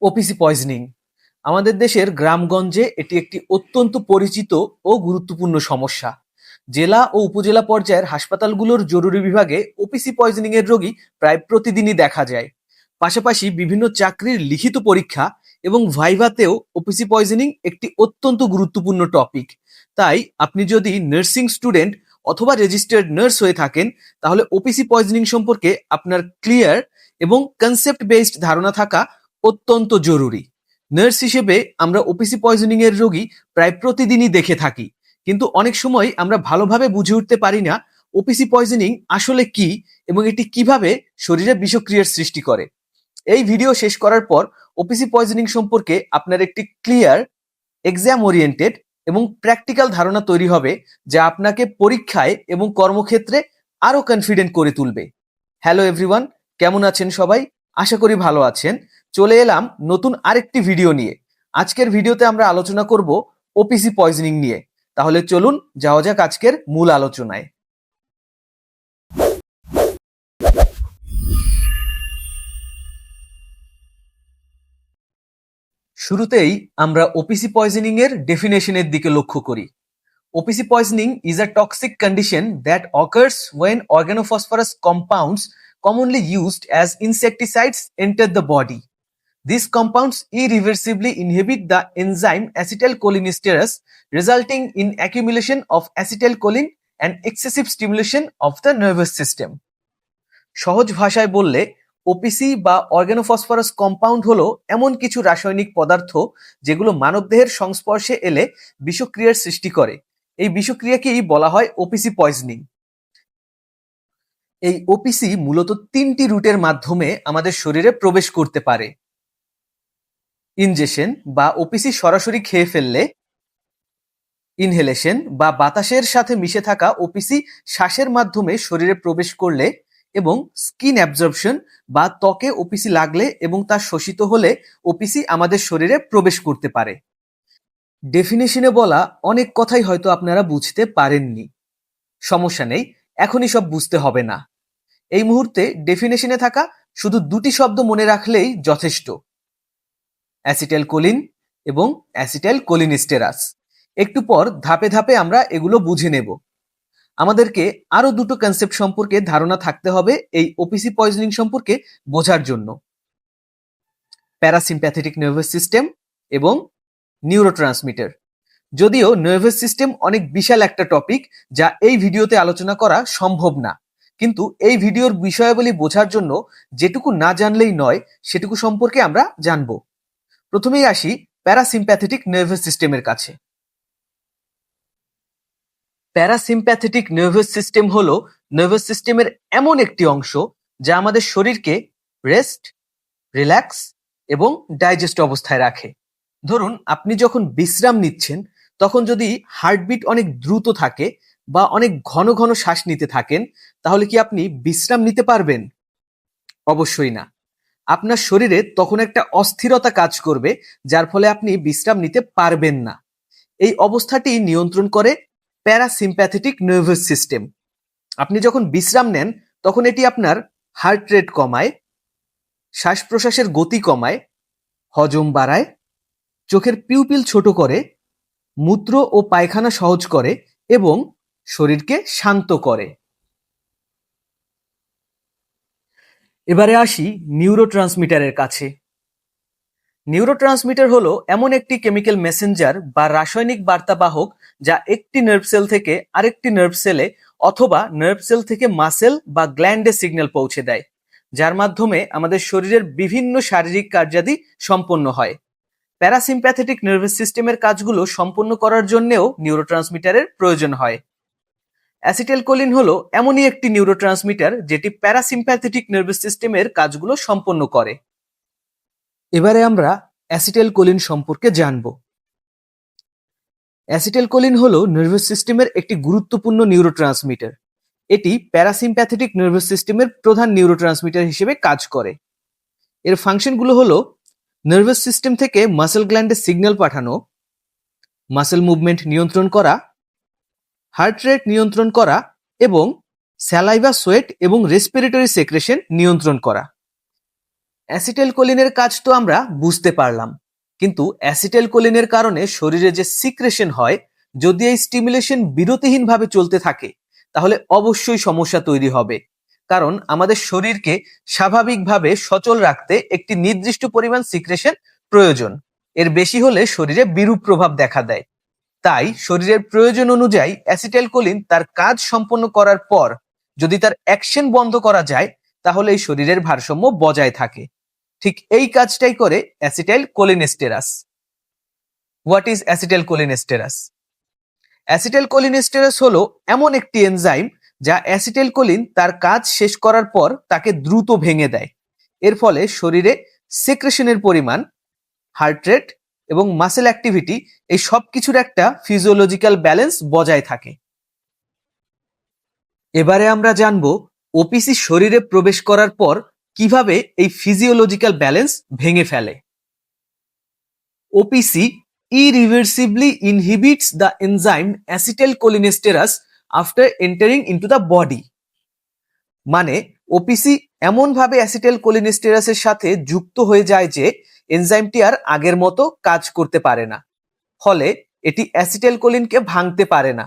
OPC poisoning আমাদের দেশের গ্রামগঞ্জে এটি একটি অত্যন্ত পরিচিত ও গুরুত্বপূর্ণ সমস্যা। জেলা ও উপজেলা পর্যায়ের হাসপাতালগুলোর জরুরি বিভাগে ওপিসি পয়জনিং এর রোগী প্রায় প্রতিদিনই দেখা যায়। পাশাপাশি বিভিন্ন চাকরির লিখিত পরীক্ষা এবং ভাইভাতেও ওপিসি পয়জনিং একটি অত্যন্ত গুরুত্বপূর্ণ টপিক। তাই আপনি যদি নার্সিং স্টুডেন্ট অথবা রেজিস্টার্ড নার্স হয়ে থাকেন, তাহলে ওপিসি পয়জনিং সম্পর্কে আপনার ক্লিয়ার এবং কনসেপ্ট বেসড ধারণা থাকা অত্যন্ত জরুরি। নার্স হিসেবে আমরা ওপিসি পয়জনিং এর রোগী প্রায় প্রতিদিনই দেখে থাকি, কিন্তু অনেক সময় আমরা ভালোভাবে বুঝে উঠতে পারি না ওপিসি পয়জনিং আসলে কি এবং এটি কিভাবে শরীরে বিষক্রিয়ার সৃষ্টি করে। এই ভিডিও শেষ করার পর ওপিসি পয়জনিং সম্পর্কে আপনার একটি ক্লিয়ার, এক্সাম ওরিয়েন্টেড এবং প্র্যাকটিক্যাল ধারণা তৈরি হবে, যা আপনাকে পরীক্ষায় এবং কর্মক্ষেত্রে আরো কনফিডেন্ট করে তুলবে। হ্যালো এভরিওয়ান, কেমন আছেন সবাই? আশা করি ভালো আছেন। চলে এলাম নতুন আরেকটি ভিডিও নিয়ে। আজকের ভিডিওতে আমরা আলোচনা করব ওপিসি পয়জনিং নিয়ে। তাহলে চলুন যাওয়া যাক আজকের মূল আলোচনায়। শুরুতেই আমরা ওপিসি পয়জনিং এর ডেফিনেশনের দিকে লক্ষ্য করি। OPC poisoning is a toxic condition that occurs when organophosphorus compounds commonly used as insecticides enter the body. These compounds irreversibly inhibit the enzyme acetylcholinesterase, resulting in accumulation of acetylcholine and excessive stimulation of the nervous system. সহজ ভাষায় বললে, OPC বা organophosphorus compound হলো এমন কিছু রাসায়নিক পদার্থ যেগুলো মানবদেহের সংস্পর্শে এলে বিষক্রিয়ার সৃষ্টি করে। এই বিষক্রিয়াকেই বলা হয় ওপিসি পয়জনিং। এই ওপিসি মূলত তিনটি রুটের মাধ্যমে আমাদের শরীরে প্রবেশ করতে পারে: ইনজেকশন বা ওপিসি সরাসরি খেয়ে ফেললে, ইনহেলেশন বা বাতাসের সাথে মিশে থাকা ওপিসি শ্বাসের মাধ্যমে শরীরে প্রবেশ করলে, এবং স্কিন অ্যাবজর্পশন বা ত্বকে ওপিসি লাগলে এবং তা শোষিত হলে ওপিসি আমাদের শরীরে প্রবেশ করতে পারে। ডেফিনেশনে বলা অনেক কথাই হয়তো আপনারা বুঝতে পারেননি। সমস্যা নেই, এখনই সব বুঝতে হবে না। এই মুহূর্তে ডেফিনেশনে থাকা শুধু দুটি শব্দ মনে রাখলেই যথেষ্ট: অ্যাসিটাইলকোলিন এবং অ্যাসিটাইলকোলিনেস্টেরাস। একটু পর ধাপে ধাপে আমরা এগুলো বুঝে নেব। আমাদেরকে আরো দুটো কনসেপ্ট সম্পর্কে ধারণা থাকতে হবে এই ওপিসি পয়জনিং সম্পর্কে বোঝার জন্য: প্যারাসিম্প্যাথেটিক নার্ভাস সিস্টেম এবং নিউরোট্রান্সমিটার। যদিও নার্ভাস সিস্টেম অনেক বিশাল একটা টপিক, যা এই ভিডিওতে আলোচনা করা সম্ভব না, কিন্তু এই ভিডিওর বিষয়াবলী বোঝার জন্য যেটুকু না জানলেই নয় সেটুকু সম্পর্কে আমরা জানব। প্রথমেই আসি প্যারাসিম্প্যাথেটিক নার্ভাস সিস্টেমের কাছে। প্যারাসিম্প্যাথেটিক নার্ভাস সিস্টেম হলো নার্ভাস সিস্টেমের এমন একটি অংশ যা আমাদের শরীরকে রেস্ট, রিল্যাক্স এবং ডাইজেস্ট অবস্থায় রাখে। ধরুন, আপনি যখন বিশ্রাম নিচ্ছেন, তখন যদি হার্টবিট অনেক দ্রুত থাকে বা অনেক ঘন ঘন শ্বাস নিতে থাকেন, তাহলে কি আপনি বিশ্রাম নিতে পারবেন? অবশ্যই না। আপনার শরীরে তখন একটা অস্থিরতা কাজ করবে, যার ফলে আপনি বিশ্রাম নিতে পারবেন না। এই অবস্থাটি নিয়ন্ত্রণ করে প্যারাসিম্প্যাথেটিক নার্ভাস সিস্টেম। আপনি যখন বিশ্রাম নেন, তখন এটি আপনার হার্ট রেট কমায়, শ্বাস প্রশ্বাসের গতি কমায়, হজম বাড়ায়, চোখের পিউপিল ছোট করে, মূত্র ও পায়খানা সহজ করে এবং শরীরকে শান্ত করে। এবারে আসি নিউরোট্রান্সমিটারের কাছে। নিউরোট্রান্সমিটার হলো এমন একটি কেমিক্যাল মেসেঞ্জার বা রাসায়নিক বার্তাবাহক, যা একটি নার্ভ সেল থেকে আরেকটি নার্ভ সেলে অথবা নার্ভ সেল থেকে মাসেল বা গ্ল্যান্ডে সিগন্যাল পৌঁছে দেয়, যার মাধ্যমে আমাদের শরীরের বিভিন্ন শারীরিক কার্যাদি সম্পন্ন হয়। প্যারাসিম্প্যাথেটিক নার্ভাস সিস্টেমের কাজগুলো সম্পন্ন করার জন্যেও নিউরোট্রান্সমিটারের প্রয়োজন হয়। অ্যাসিটাইলকোলিন হলো এমনই একটি নিউরোট্রান্সমিটার যেটি প্যারাসিম্প্যাথেটিক নার্ভাস সিস্টেমের কাজগুলো সম্পন্ন করে। এবারে আমরা অ্যাসিটাইলকোলিন সম্পর্কে জানব। অ্যাসিটাইলকোলিন হলো নার্ভাস সিস্টেমের একটি গুরুত্বপূর্ণ নিউরোট্রান্সমিটার। এটি প্যারাসিম্প্যাথেটিক নার্ভাস সিস্টেমের প্রধান নিউরোট্রান্সমিটার হিসেবে কাজ করে। এর ফাংশনগুলো হলো নার্ভাস সিস্টেম থেকে মাসেল গ্ল্যান্ডে সিগন্যাল পাঠানো, মাসেল মুভমেন্ট নিয়ন্ত্রণ করা, হার্ট রেট নিয়ন্ত্রণ করা এবং স্যালাইভা, সোয়েট এবং রেসপিরেটরি সেক্রেশন নিয়ন্ত্রণ করা। অ্যাসিটাইলকোলিনের কাজ তো আমরা বুঝতে পারলাম, কিন্তু অ্যাসিটাইলকোলিনের কারণে শরীরে যে সিক্রেশন হয়, যদি এই স্টিমুলেশন বিরতিহীনভাবে চলতে থাকে তাহলে অবশ্যই সমস্যা তৈরি হবে। কারণ আমাদের শরীরকে স্বাভাবিকভাবে সচল রাখতে একটি নির্দিষ্ট পরিমাণ সিক্রেশন প্রয়োজন। এর বেশি হলে শরীরে বিরূপ প্রভাব দেখা দেয়। তাই শরীরের প্রয়োজন অনুযায়ী অ্যাসিটাইলকোলিন তার কাজ সম্পন্ন করার পর যদি তার অ্যাকশন বন্ধ করা যায়, তাহলে এই শরীরের ভারসাম্য বজায় থাকে। ঠিক এই কাজটাই করে অ্যাসিটাইলকোলিনেস্টেরাস। What is অ্যাসিটাইলকোলিনেস্টেরাস? অ্যাসিটাইলকোলিনেস্টেরাস হলো এমন একটি এনজাইম যা অ্যাসিটাইলকোলিন তার কাজ শেষ করার পর তাকে দ্রুত ভেঙে দেয়। এর ফলে শরীরে সেক্রেশনের পরিমাণ, হার্ট রেট এবং মাসেল অ্যাক্টিভিটি এই সব কিছুর একটা ফিজিওলজিক্যাল ব্যালেন্স বজায় থাকে। এবারে আমরা জানব ওপিসি শরীরে প্রবেশ করার পর কিভাবে এই ফিজিওলজিক্যাল ব্যালেন্স ভেঙে ফেলে। OPC irreversibly inhibits the enzyme acetylcholinesterase after entering into the body। মানে ওপিসি এমনভাবে অ্যাসিটাইলকোলিনেস্টেরাসের সাথে যুক্ত হয়ে যায় যে এনজাইমটি আর আগের মতো কাজ করতে পারে না। ফলে এটি অ্যাসিটাইলকোলিনকে ভাঙতে পারে না।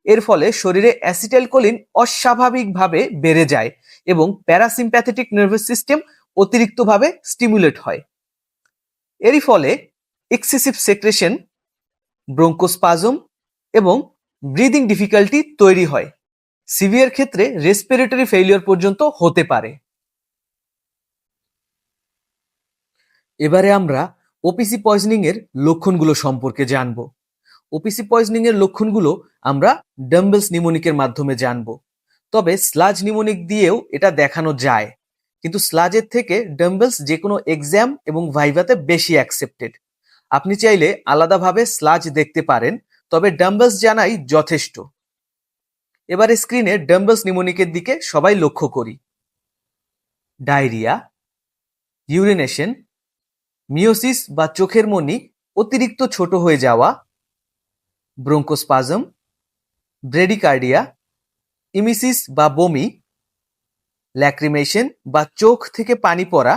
এর ফলে শরীরে অ্যাসিটাইলকোলিন অস্বাভাবিকভাবে বেড়ে যায় এবং প্যারাসিম্প্যাথেটিক নার্ভাস সিস্টেম অতিরিক্তভাবে স্টিমুলেট হয়। এরই ফলে এক্সেসিভ সেক্রেশন, ব্রঙ্কোস্পাজম এবং ব্রিদিং ডিফিকাল্টি তৈরি হয়। সিভিয়ার ক্ষেত্রে রেসপিরেটরি ফেইলিওর পর্যন্ত হতে পারে। এবারে আমরা ওপিসি পয়জনিং এর লক্ষণগুলো সম্পর্কে জানব। ওপিসি পয়জনিং এর লক্ষণগুলো আমরা ডাম্বেলস নিউমোনিকের মাধ্যমে জানব। তবে স্লাজ নিউমোনিক দিয়েও এটা দেখানো যায়, কিন্তু স্লাজের থেকে ডাম্বেলস যে কোনো এক্সাম এবং ভাইভাতে বেশি অ্যাকসেপ্টেড। আপনি চাইলে আলাদাভাবে স্লাজ দেখতে পারেন, তবে ডাম্বেলস জানাই যথেষ্ট। এবারে স্ক্রিনে ডাম্বেলস নিউমোনিকের দিকে সবাই লক্ষ্য করি। ডায়রিয়া, ইউরিনেশন, মিওসিস বা চোখের মনি অতিরিক্ত ছোট হয়ে যাওয়া, ব্রঙ্কোস্পাজম, ব্রেডিকার্ডিয়া, ইমিসিস বা বমি, ল্যাক্রিমেশন বা চোখ থেকে পানি পড়া,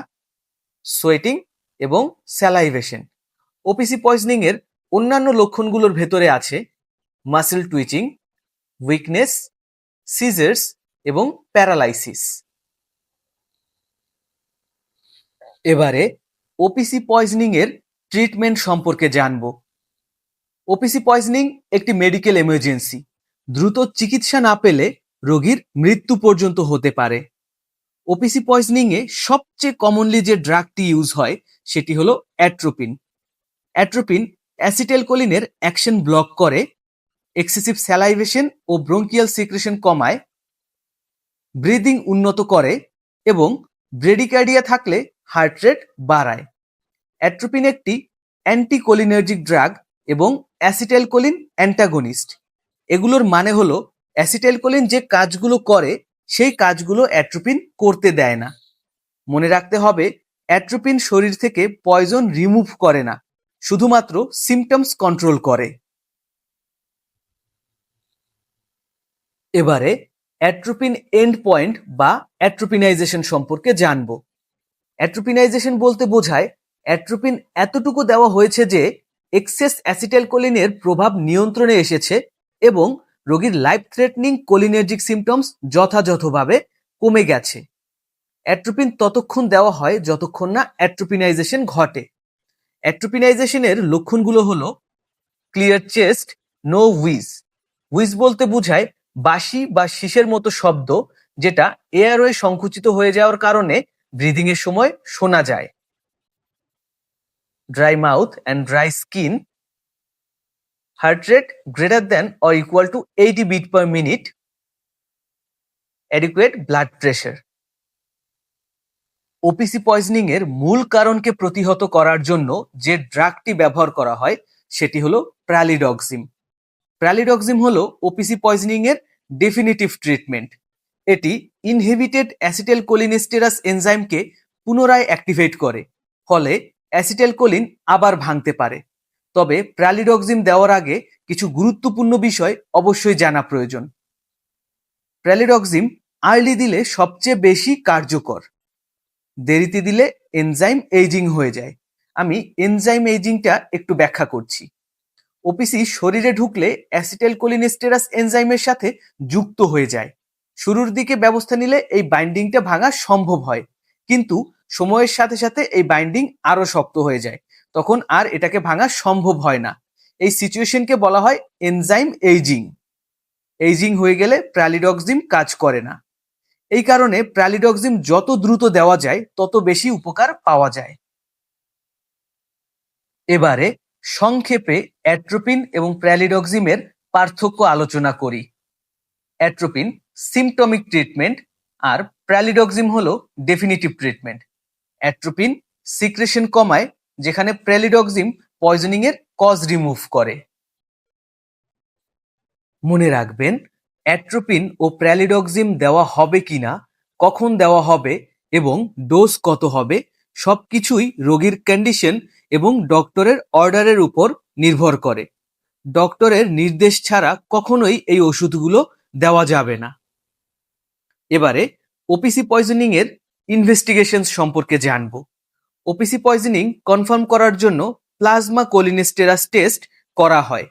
সোয়েটিং এবং স্যালাইভেশন। ওপিসি পয়জনিং এর অন্যান্য লক্ষণগুলোর ভেতরে আছে মাসেল টুইচিং, উইকনেস, সিজার্স এবং প্যারালাইসিস। এবারে ওপিসি পয়জনিং এর ট্রিটমেন্ট সম্পর্কে জানব। ওপিসি পয়জনিং একটি মেডিকেল এমার্জেন্সি। দ্রুত চিকিৎসা না পেলে রোগীর মৃত্যু পর্যন্ত হতে পারে। ওপিসি পয়জনিং এ সবচেয়ে কমনলি যে ড্রাগটি ইউজ হয় সেটি হলো অ্যাট্রোপিন। অ্যাট্রোপিন অ্যাসিটাইলকোলিনের অ্যাকশন ব্লক করে, এক্সেসিভ স্যালাইভেশন ও ব্রঙ্কিয়াল সিক্রেশন কমায়, ব্রিদিং উন্নত করে এবং ব্রেডিকার্ডিয়া থাকলে হার্ট রেট বাড়ায়। অ্যাট্রোপিন একটি অ্যান্টিকোলিনার্জিক ড্রাগ এবং অ্যাসিটাইলকোলিন অ্যান্টাগনিস্ট। এগুলোর মানে হলো অ্যাসিটাইলকোলিন যে কাজগুলো করে সেই কাজগুলো অ্যাট্রোপিন করতে দেয় না। মনে রাখতে হবে, অ্যাট্রোপিন শরীর থেকে পয়জন রিমুভ করে না, শুধুমাত্র সিমটমস কন্ট্রোল করে। এবারে অ্যাট্রোপিন এন্ড পয়েন্ট বা অ্যাট্রোপিনাইজেশন সম্পর্কে জানব। অ্যাট্রোপিনাইজেশন বলতে বোঝায় অ্যাট্রোপিন এতটুকু দেওয়া হয়েছে যে এক্সেস অ্যাসিটাইলকোলিনের প্রভাব নিয়ন্ত্রণে এসেছে এবং রোগীর লাইফ থ্রেটনিং কোলিনার্জিক সিমটমস যথাযথভাবে কমে গেছে। অ্যাট্রোপিন ততক্ষণ দেওয়া হয় যতক্ষণ না অ্যাট্রোপিনাইজেশন ঘটে। অ্যাট্রোপিনাইজেশনের লক্ষণগুলো হলো clear chest, no wheeze. Wheeze বলতে বোঝায় বাঁশি বা শীষের মতো শব্দ, যেটা এয়ারওয়ে সংকুচিত হয়ে যাওয়ার কারণে ব্রিদিং এর সময় শোনা যায়। Dry mouth and dry skin, heart rate greater than or equal to 80 beat per minute, adequate blood pressure. OPC poisoning এর মূল কারণকে প্রতিহত করার জন্য যে ড্রাগটি ব্যবহার করা হয় সেটি হলো প্রালিডক্সিম। প্রালিডক্সিম হলো ওপিসি পয়জনিং এর ডেফিনিটিভ ট্রিটমেন্ট। এটি ইনহিবিটেড অ্যাসিটাইলকোলিনেস্টেরাস এনজাইমকে পুনরায় অ্যাক্টিভেট করে, ফলে অ্যাসিটাইলকোলিন আবার ভাঙতে পারে। তবে প্রালিডক্সিম দেওয়ার আগে কিছু গুরুত্বপূর্ণ বিষয় অবশ্যই জানা প্রয়োজন। প্রালিডক্সিম আর্লি দিলে সবচেয়ে বেশি কার্যকর, দেরিতে দিলে এনজাইম এইজিং হয়ে যায়। আমি এনজাইম এইজিংটা একটু ব্যাখ্যা করছি। ওপিসি শরীরে ঢুকলে অ্যাসিটাইলকোলিনেস্টেরাস এনজাইমের সাথে যুক্ত হয়ে যায়। শুরুর দিকে ব্যবস্থা নিলে এই বাইন্ডিংটা ভাঙা সম্ভব হয়, কিন্তু সময়ের সাথে সাথে এই বাইন্ডিং আরো শক্ত হয়ে যায়, তখন আর এটাকে ভাঙা সম্ভব হয় না। এই সিচুয়েশনকে বলা হয় এনজাইম এইজিং। এইজিং হয়ে গেলে প্রালিডক্সিম কাজ করে না। এই কারণে প্রালিডক্সিম যত দ্রুত দেওয়া যায় তত বেশি উপকার পাওয়া যায়। এবারে সংক্ষেপে অ্যাট্রোপিন এবং প্রালিডক্সিমের পার্থক্য আলোচনা করি। অ্যাট্রোপিন সিমটমিক ট্রিটমেন্ট আর প্রালিডক্সিম হলো ডেফিনিটিভ ট্রিটমেন্ট। অ্যাট্রোপিন সিক্রেশন কমায়, যেখানে প্রালিডক্সিম পয়জনিং এর কজ রিমুভ করে। মনে রাখবেন, অ্যাট্রোপিন ও প্রালিডক্সিম দেওয়া হবে কিনা, কখন দেওয়া হবে এবং ডোজ কত হবে, সবকিছুই রোগীর কন্ডিশন এবং ডক্টরের অর্ডারের উপর নির্ভর করে। ডক্টরের নির্দেশ ছাড়া কখনোই এই ওষুধগুলো দেওয়া যাবে না। এবারে ওপিসি পয়জনিং এর ইনভেস্টিগেশন সম্পর্কে জানব। ওপিসি পয়জনিং কনফার্ম করার জন্য প্লাজমা কোলিনেস্টেরাস টেস্ট করা হয়।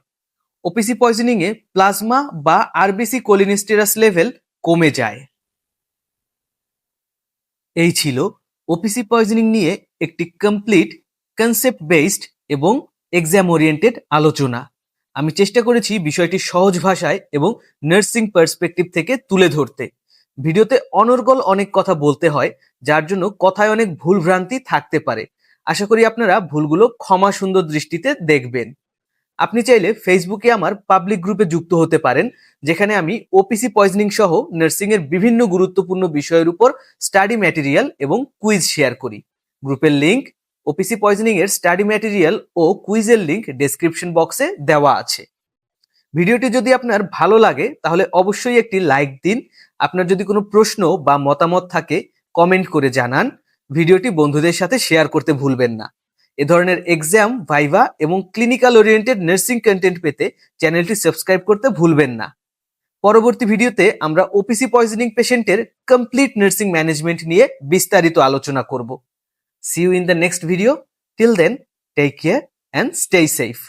ওপিসি পয়জনিং এ প্লাজমা বা আরবিসি কোলিনেস্টেরাস লেভেল কমে যায়। এই ছিল ওপিসি পয়জনিং নিয়ে একটি কমপ্লিট কনসেপ্ট বেসড এবং এক্সাম ওরিয়েন্টেড আলোচনা। আমি চেষ্টা করেছি বিষয়টি সহজ ভাষায় এবং নার্সিং পার্সপেক্টিভ থেকে তুলে ধরতে। ভিডিওতে অনর্গল অনেক কথা বলতে হয়, যার জন্য কথায় অনেক ভুলভ্রান্তি থাকতে পারে। আশা করি আপনারা ভুলগুলো ক্ষমা সুন্দর দৃষ্টিতে দেখবেন। আপনি চাইলে ফেসবুকে আমার পাবলিক গ্রুপে যুক্ত হতে পারেন, যেখানে আমি ওপিসি পয়জনিং সহ নার্সিং এর বিভিন্ন গুরুত্বপূর্ণ বিষয়ের উপর স্টাডি ম্যাটেরিয়াল এবং কুইজ শেয়ার করি। গ্রুপের লিংক, ওপিসি পয়জনিং এর স্টাডি ম্যাটেরিয়াল ও কুইজের লিংক ডেসক্রিপশন বক্সে দেওয়া আছে। ভিডিওটি যদি আপনার ভালো লাগে তাহলে অবশ্যই একটি লাইক দিন। আপনার যদি কোনো প্রশ্ন বা মতামত থাকে কমেন্ট করে জানান। ভিডিওটি বন্ধুদের সাথে শেয়ার করতে ভুলবেন না। এ ধরনের এক্সাম, ভাইভা এবং ক্লিনিক্যাল ওরিয়েন্টেড নার্সিং কন্টেন্ট পেতে চ্যানেলটি সাবস্ক্রাইব করতে ভুলবেন না। পরবর্তী ভিডিওতে আমরা ওপিসি পয়জনিং পেশেন্টের কমপ্লিট নার্সিং ম্যানেজমেন্ট নিয়ে বিস্তারিত আলোচনা করব। See you in the next video. Till then, take care and stay safe.